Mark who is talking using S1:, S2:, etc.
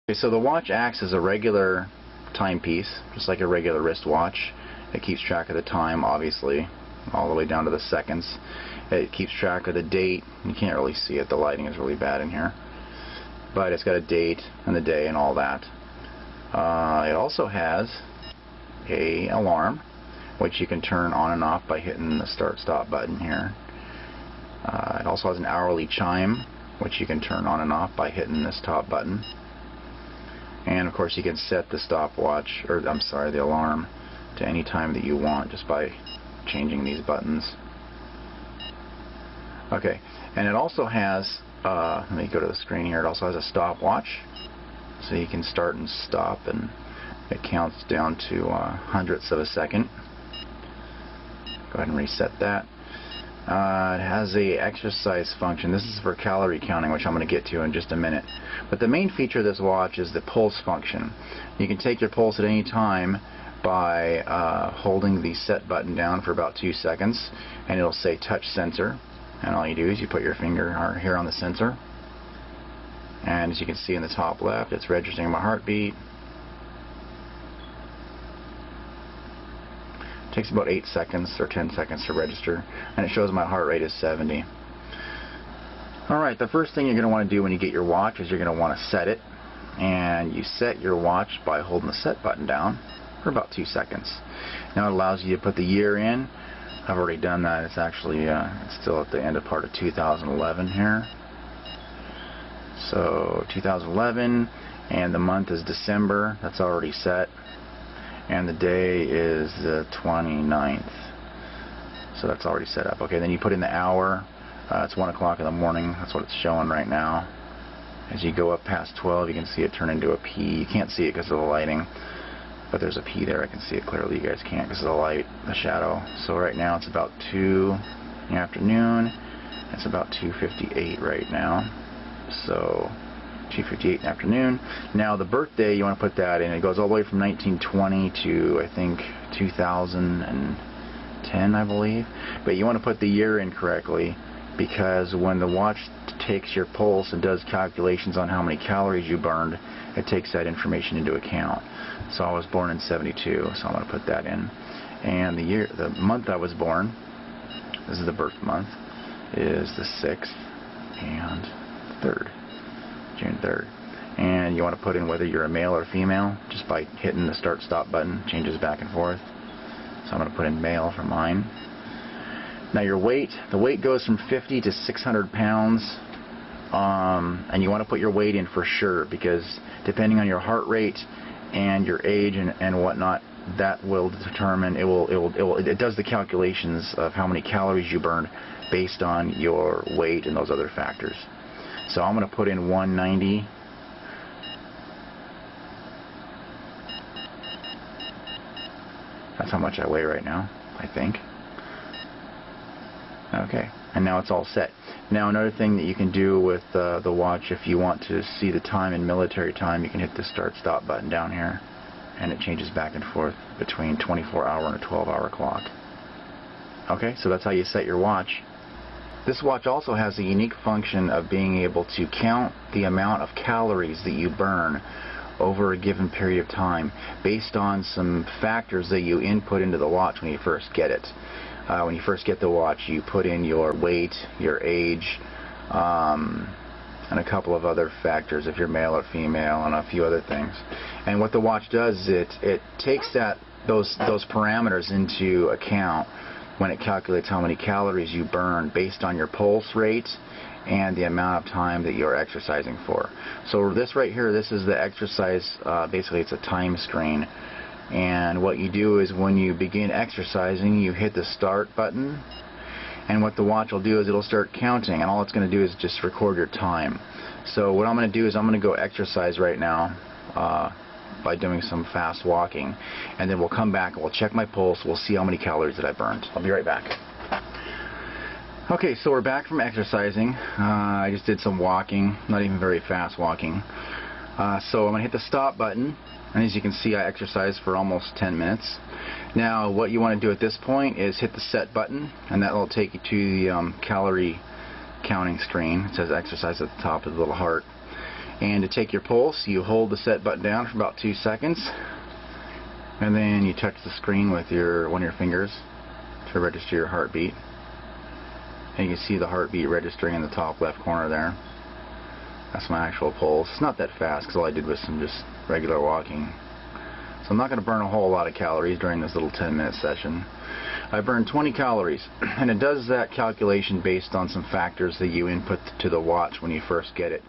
S1: Okay, so the watch acts as a regular timepiece, just like a regular wristwatch. It keeps track of the time, obviously, all the way down to the seconds. It keeps track of the date. You can't really see it, the lighting is really bad in here. But it's got a date and the day and all that. It also has an alarm, which you can turn on and off by hitting the start-stop button here. It also has an hourly chime, which you can turn on and off by hitting this top button. And of course you can set the stopwatch, or I'm sorry, the alarm, to any time that you want just by changing these buttons. Okay, and it also has, let me go to the screen here, it also has a stopwatch, so you can start and stop, and it counts down to hundredths of a second. Go ahead and reset that. It has a exercise function. This is for calorie counting, which I'm going to get to in just a minute. But the main feature of this watch is the pulse function. You can take your pulse at any time by holding the set button down for about 2 seconds, and it'll say touch sensor. And all you do is you put your finger here on the sensor, and as you can see in the top left, it's registering my heartbeat. It takes about 8 seconds or 10 seconds to register, and it shows my heart rate is 70. Alright, the first thing you're going to want to do when you get your watch is you're going to want to set it, and you set your watch by holding the set button down for about 2 seconds. Now it allows you to put the year in. I've already done that. It's actually it's still at the end of part of 2011 here. So 2011, and the month is December. That's already set. And the day is the 29th. So that's already set up. Okay, then you put in the hour. It's 1 o'clock in the morning. That's what it's showing right now. As you go up past 12, you can see it turn into a P. You can't see it because of the lighting, but there's a P there. I can see it clearly. You guys can't because of the light, the shadow. So right now it's about 2 in the afternoon. It's about 2:58 right now. So 2:58 in the afternoon. Now the birthday, you want to put that in. It goes all the way from 1920 to I think 2010, I believe. But you want to put the year in correctly, because when the watch takes your pulse and does calculations on how many calories you burned, it takes that information into account. So I was born in 72, so I'm going to put that in. And the month I was born, this is the birth month, is the 6th and 3rd. June 3rd. And you want to put in whether you're a male or female just by hitting the start stop button. Changes back and forth. So I'm going to put in male for mine. Now your weight, the weight goes from 50 to 600 pounds, and you want to put your weight in for sure, because depending on your heart rate and your age and whatnot, that will determine, it does the calculations of how many calories you burned based on your weight and those other factors. So I'm going to put in 190. That's how much I weigh right now, I think. Okay, and now it's all set. Now another thing that you can do with the watch, if you want to see the time in military time, you can hit the start-stop button down here, and it changes back and forth between 24-hour and a 12-hour clock. Okay, so that's how you set your watch. This watch also has the unique function of being able to count the amount of calories that you burn over a given period of time based on some factors that you input into the watch when you first get it. When you first get the watch, you put in your weight, your age, and a couple of other factors if you're male or female, and a few other things. And what the watch does is it takes those parameters into account when it calculates how many calories you burn based on your pulse rate and the amount of time that you're exercising for. So this right here, this is the exercise, basically it's a time screen. And what you do is when you begin exercising, you hit the start button, and what the watch will do is it'll start counting, and all it's going to do is just record your time. So what I'm going to do is I'm going to go exercise right now by doing some fast walking, and then we'll come back and we'll check my pulse. We'll see how many calories that I burned. I'll be right back. Okay, so we're back from exercising. I just did some walking, not even very fast walking. So I'm going to hit the stop button, and as you can see I exercised for almost 10 minutes. Now what you want to do at this point is hit the set button, and that will take you to the calorie counting screen. It says exercise at the top of the little heart. And to take your pulse, you hold the set button down for about 2 seconds, and then you touch the screen with one of your fingers to register your heartbeat. And you can see the heartbeat registering in the top left corner there. That's my actual pulse. It's not that fast because all I did was some just regular walking. So I'm not going to burn a whole lot of calories during this little 10-minute session. I burned 20 calories, and it does that calculation based on some factors that you input to the watch when you first get it.